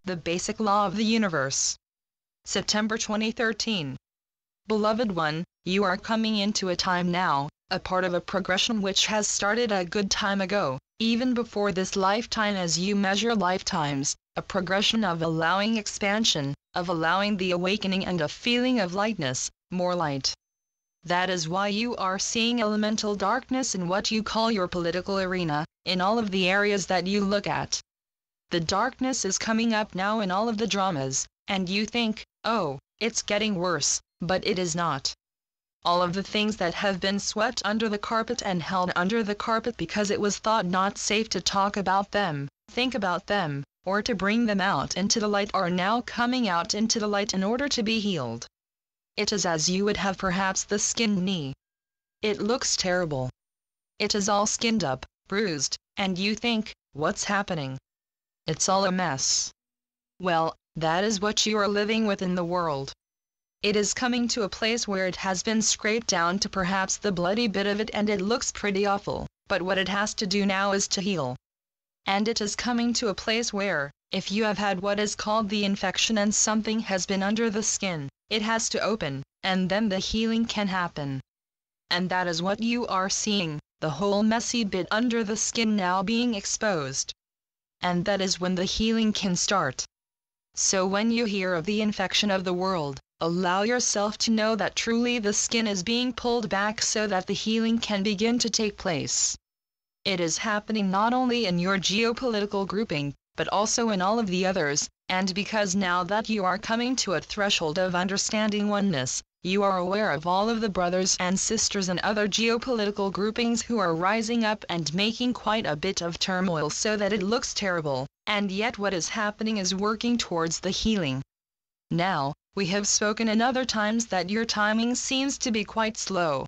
The Basic Law of the Universe. September 2013. Beloved one, you are coming into a time now, a part of a progression which has started a good time ago, even before this lifetime as you measure lifetimes, a progression of allowing expansion, of allowing the awakening and a feeling of lightness, more light. That is why you are seeing elemental darkness in what you call your political arena, in all of the areas that you look at. The darkness is coming up now in all of the dramas, and you think, oh, it's getting worse, but it is not. All of the things that have been swept under the carpet and held under the carpet because it was thought not safe to talk about them, think about them, or to bring them out into the light are now coming out into the light in order to be healed. It is as you would have perhaps the skinned knee. It looks terrible. It is all skinned up, bruised, and you think, what's happening? It's all a mess. Well, that is what you are living with in the world. It is coming to a place where it has been scraped down to perhaps the bloody bit of it and it looks pretty awful, but what it has to do now is to heal. And it is coming to a place where, if you have had what is called the infection and something has been under the skin, it has to open, and then the healing can happen. And that is what you are seeing, the whole messy bit under the skin now being exposed. And that is when the healing can start. So when you hear of the infection of the world, allow yourself to know that truly the skin is being pulled back so that the healing can begin to take place. It is happening not only in your geopolitical grouping, but also in all of the others, and because now that you are coming to a threshold of understanding oneness, you are aware of all of the brothers and sisters and other geopolitical groupings who are rising up and making quite a bit of turmoil so that it looks terrible, and yet what is happening is working towards the healing. Now, we have spoken in other times that your timing seems to be quite slow.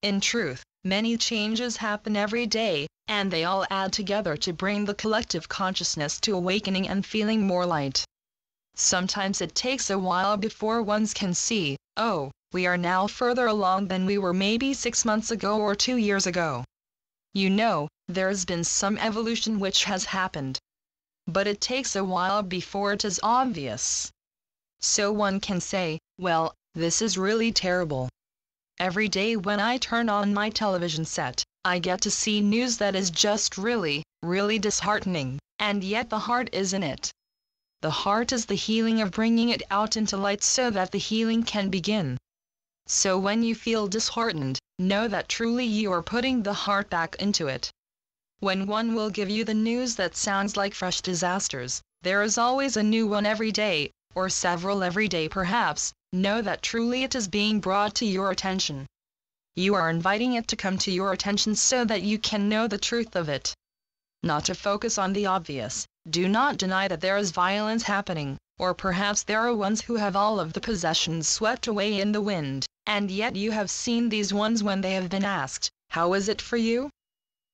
In truth, many changes happen every day, and they all add together to bring the collective consciousness to awakening and feeling more light. Sometimes it takes a while before one can see, oh, we are now further along than we were maybe 6 months ago or 2 years ago. You know, there's been some evolution which has happened. But it takes a while before it is obvious. So one can say, well, this is really terrible. Every day when I turn on my television set, I get to see news that is just really, really disheartening, and yet the heart is in it. The heart is the healing of bringing it out into light so that the healing can begin. So when you feel disheartened, know that truly you are putting the heart back into it. When one will give you the news that sounds like fresh disasters, there is always a new one every day, or several every day perhaps, know that truly it is being brought to your attention. You are inviting it to come to your attention so that you can know the truth of it. Not to focus on the obvious. Do not deny that there is violence happening, or perhaps there are ones who have all of the possessions swept away in the wind, and yet you have seen these ones when they have been asked, how is it for you?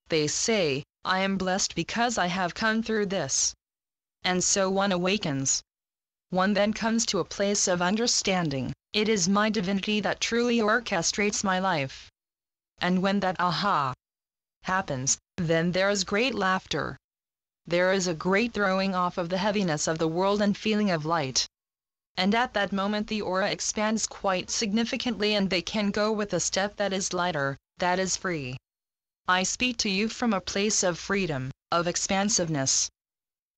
They say, I am blessed because I have come through this. And so one awakens. One then comes to a place of understanding, it is my divinity that truly orchestrates my life. And when that aha happens, then there is great laughter. There is a great throwing off of the heaviness of the world and feeling of light. And at that moment the aura expands quite significantly and they can go with a step that is lighter, that is free. I speak to you from a place of freedom, of expansiveness.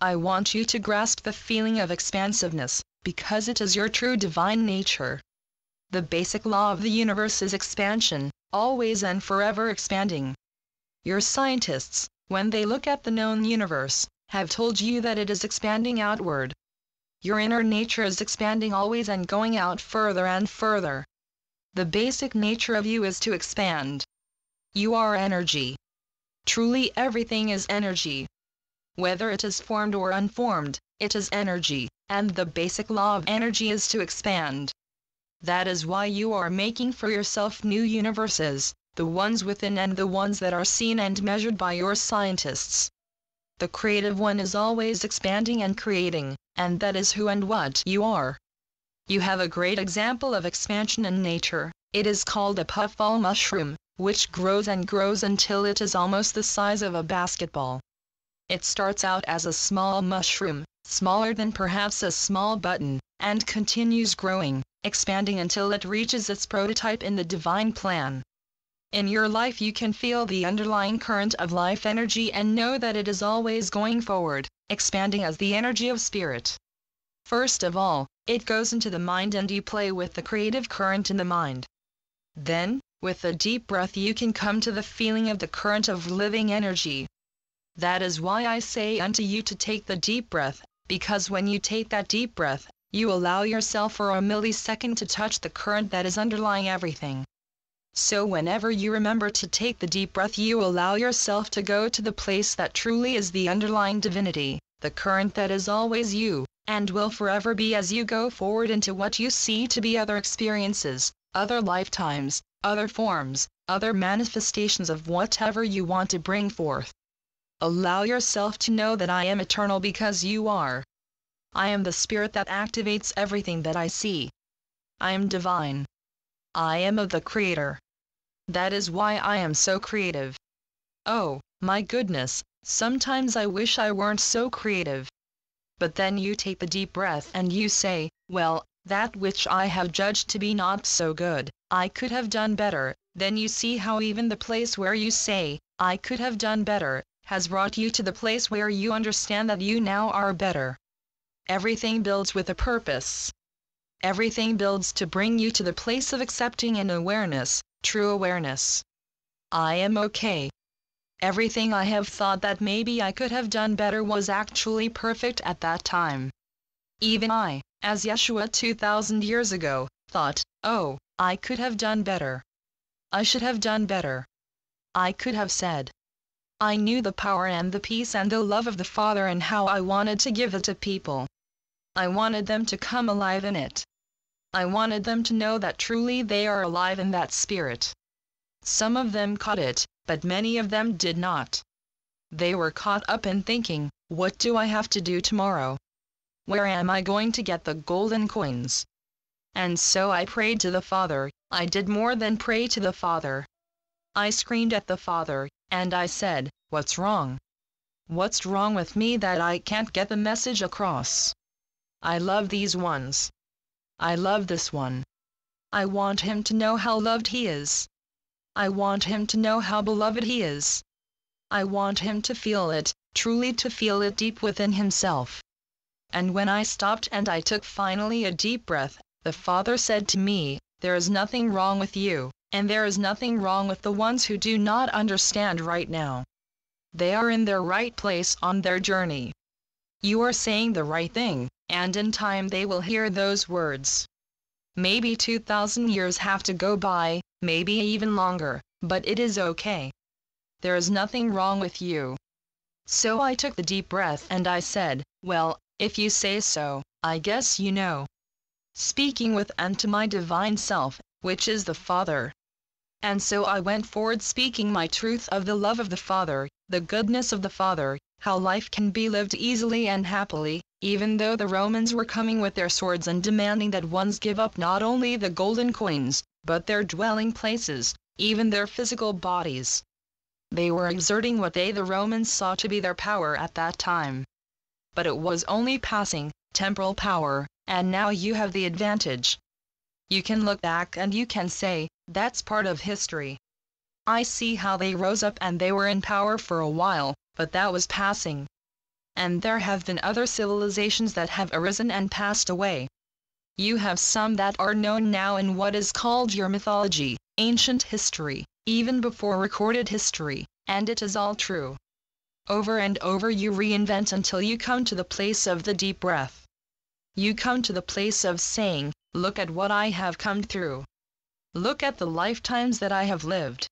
I want you to grasp the feeling of expansiveness, because it is your true divine nature. The basic law of the universe is expansion, always and forever expanding. Your scientists, when they look at the known universe, have told you that it is expanding outward. Your inner nature is expanding always and going out further and further. The basic nature of you is to expand. You are energy. Truly everything is energy. Whether it is formed or unformed, it is energy, and the basic law of energy is to expand. That is why you are making for yourself new universes, the ones within and the ones that are seen and measured by your scientists. The creative one is always expanding and creating, and that is who and what you are. You have a great example of expansion in nature. It is called a puffball mushroom, which grows and grows until it is almost the size of a basketball. It starts out as a small mushroom, smaller than perhaps a small button, and continues growing, expanding until it reaches its prototype in the divine plan. In your life you can feel the underlying current of life energy and know that it is always going forward, expanding as the energy of spirit. First of all, it goes into the mind and you play with the creative current in the mind. Then, with a deep breath you can come to the feeling of the current of living energy. That is why I say unto you to take the deep breath, because when you take that deep breath, you allow yourself for a millisecond to touch the current that is underlying everything. So whenever you remember to take the deep breath you allow yourself to go to the place that truly is the underlying divinity, the current that is always you, and will forever be as you go forward into what you see to be other experiences, other lifetimes, other forms, other manifestations of whatever you want to bring forth. Allow yourself to know that I am eternal because you are. I am the spirit that activates everything that I see. I am divine. I am of the Creator. That is why I am so creative. Oh, my goodness, sometimes I wish I weren't so creative. But then you take the deep breath and you say, well, that which I have judged to be not so good, I could have done better. Then you see how even the place where you say, I could have done better, has brought you to the place where you understand that you now are better. Everything builds with a purpose. Everything builds to bring you to the place of accepting and awareness, true awareness. I am okay. Everything I have thought that maybe I could have done better was actually perfect at that time. Even I, as Jeshua 2000 years ago, thought, oh, I could have done better. I should have done better. I could have said. I knew the power and the peace and the love of the Father and how I wanted to give it to people. I wanted them to come alive in it. I wanted them to know that truly they are alive in that spirit. Some of them caught it, but many of them did not. They were caught up in thinking, what do I have to do tomorrow? Where am I going to get the golden coins? And so I prayed to the Father. I did more than pray to the Father. I screamed at the Father, and I said, what's wrong? What's wrong with me that I can't get the message across? I love these ones. I love this one. I want him to know how loved he is. I want him to know how beloved he is. I want him to feel it, truly to feel it deep within himself. And when I stopped and I took finally a deep breath, the Father said to me, there is nothing wrong with you, and there is nothing wrong with the ones who do not understand right now. They are in their right place on their journey. You are saying the right thing, and in time they will hear those words. Maybe 2,000 years have to go by, maybe even longer, but it is okay. There is nothing wrong with you. So I took the deep breath and I said, well, if you say so, I guess you know. Speaking with and to my divine self, which is the Father. And so I went forward speaking my truth of the love of the Father, the goodness of the Father, how life can be lived easily and happily, even though the Romans were coming with their swords and demanding that ones give up not only the golden coins, but their dwelling places, even their physical bodies. They were exerting what they the Romans saw to be their power at that time. But it was only passing, temporal power, and now you have the advantage. You can look back and you can say, that's part of history. I see how they rose up and they were in power for a while, but that was passing. And there have been other civilizations that have arisen and passed away. You have some that are known now in what is called your mythology, ancient history, even before recorded history, and it is all true. Over and over you reinvent until you come to the place of the deep breath. You come to the place of saying, look at what I have come through. Look at the lifetimes that I have lived.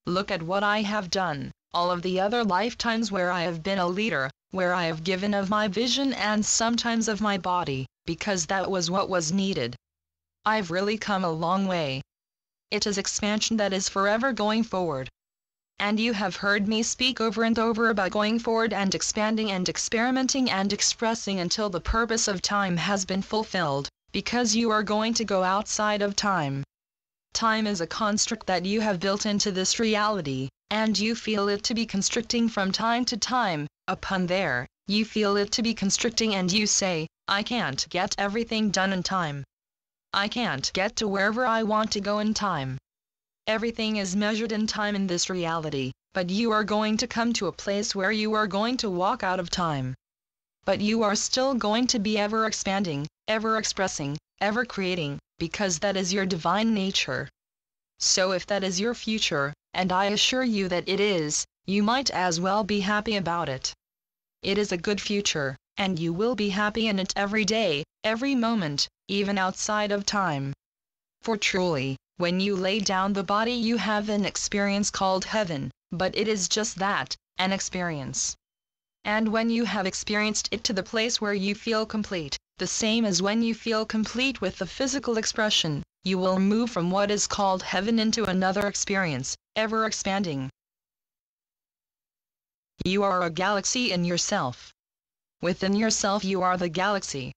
Look at what I have done, all of the other lifetimes where I have been a leader, where I have given of my vision and sometimes of my body, because that was what was needed. I've really come a long way. It is expansion that is forever going forward. And you have heard me speak over and over about going forward and expanding and experimenting and expressing until the purpose of time has been fulfilled, because you are going to go outside of time. Time is a construct that you have built into this reality, and you feel it to be constricting from time to time. Upon there, you feel it to be constricting and you say, I can't get everything done in time. I can't get to wherever I want to go in time. Everything is measured in time in this reality, but you are going to come to a place where you are going to walk out of time. But you are still going to be ever expanding, ever expressing, ever creating, because that is your divine nature. So if that is your future, and I assure you that it is, you might as well be happy about it. It is a good future, and you will be happy in it every day, every moment, even outside of time. For truly, when you lay down the body you have an experience called heaven, but it is just that, an experience. And when you have experienced it to the place where you feel complete, the same as when you feel complete with the physical expression, you will move from what is called heaven into another experience, ever expanding. You are a galaxy in yourself. Within yourself you are the galaxy.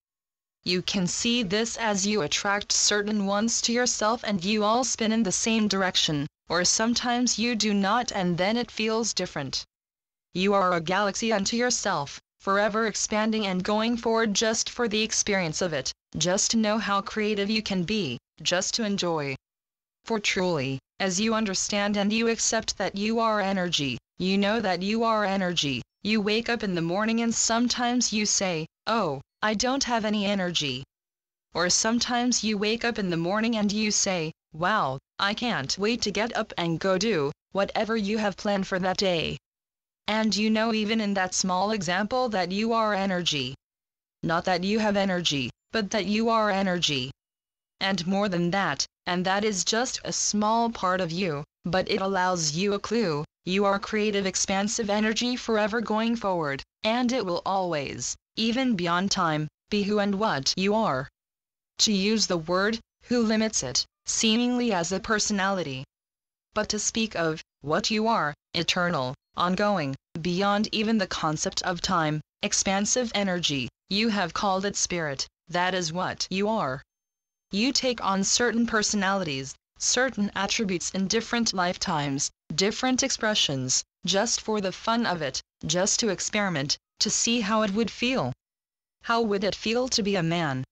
You can see this as you attract certain ones to yourself and you all spin in the same direction, or sometimes you do not and then it feels different. You are a galaxy unto yourself, forever expanding and going forward just for the experience of it, just to know how creative you can be, just to enjoy. For truly, as you understand and you accept that you are energy, you know that you are energy, you wake up in the morning and sometimes you say, oh, I don't have any energy. Or sometimes you wake up in the morning and you say, wow, I can't wait to get up and go do whatever you have planned for that day. And you know even in that small example that you are energy. Not that you have energy, but that you are energy. And more than that, and that is just a small part of you, but it allows you a clue, you are creative expansive energy forever going forward, and it will always, even beyond time, be who and what you are. To use the word, who limits it, seemingly as a personality. But to speak of, what you are, eternal, ongoing, beyond even the concept of time, expansive energy, you have called it spirit, that is what you are. You take on certain personalities, certain attributes in different lifetimes, different expressions, just for the fun of it, just to experiment, to see how it would feel. How would it feel to be a man?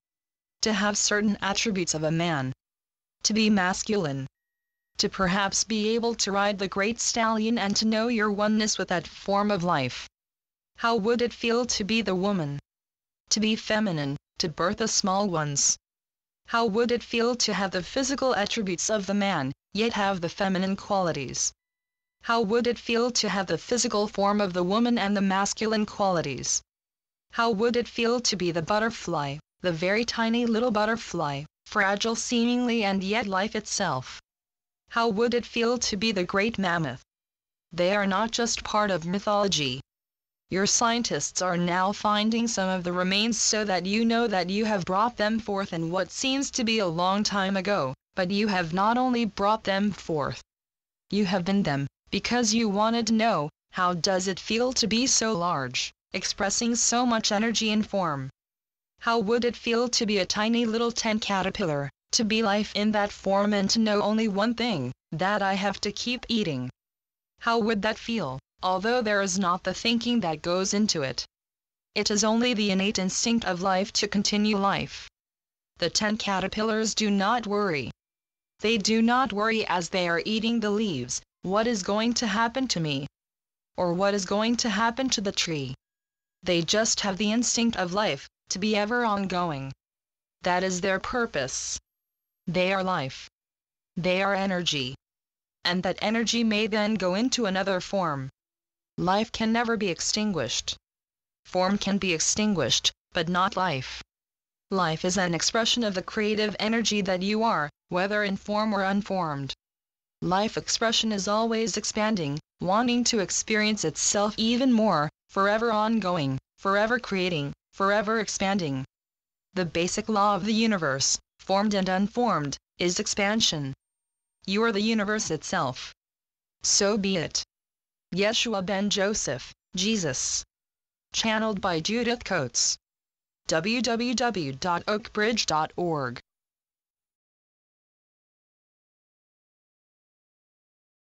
To have certain attributes of a man. To be masculine. To perhaps be able to ride the great stallion and to know your oneness with that form of life. How would it feel to be the woman? To be feminine, to birth the small ones. How would it feel to have the physical attributes of the man, yet have the feminine qualities? How would it feel to have the physical form of the woman and the masculine qualities? How would it feel to be the butterfly, the very tiny little butterfly, fragile seemingly and yet life itself? How would it feel to be the great mammoth? They are not just part of mythology. Your scientists are now finding some of the remains so that you know that you have brought them forth in what seems to be a long time ago, but you have not only brought them forth. You have been them, because you wanted to know, how does it feel to be so large, expressing so much energy and form? How would it feel to be a tiny little tent caterpillar, to be life in that form and to know only one thing, that I have to keep eating? How would that feel, although there is not the thinking that goes into it? It is only the innate instinct of life to continue life. The tent caterpillars do not worry. They do not worry as they are eating the leaves, what is going to happen to me? Or what is going to happen to the tree? They just have the instinct of life, to be ever ongoing. That is their purpose. They are life. They are energy. And that energy may then go into another form. Life can never be extinguished. Form can be extinguished, but not life. Life is an expression of the creative energy that you are, whether in form or unformed. Life expression is always expanding, wanting to experience itself even more, forever ongoing, forever creating, forever expanding. The basic law of the universe, formed and unformed, is expansion. You are the universe itself. So be it. Yeshua ben Joseph, Jesus. Channeled by Judith Coates. www.oakbridge.org